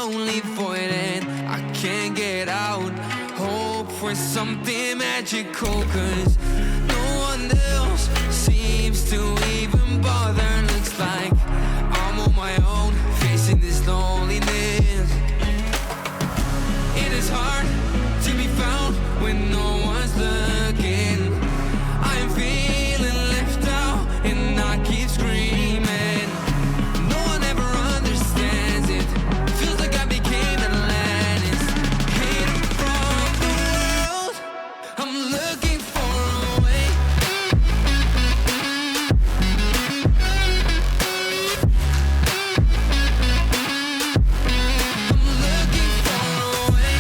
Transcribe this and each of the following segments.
lonely void and I can't get out. Hope for something magical, 'cause no one else seems to even bother. Looks like I'm on my own, facing this loneliness. It is hard to be found when no one's looking. I am feeling left out and I keep screaming. No one ever understands it. Feels like I became Atlantis, hidden from the world. I'm looking for a way. I'm looking for a way.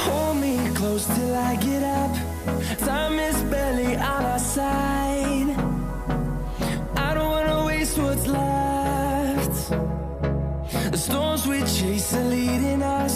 Hold me close till I get up. Time is barely on our side. I don't wanna waste what's left. The storms we chase are leading us.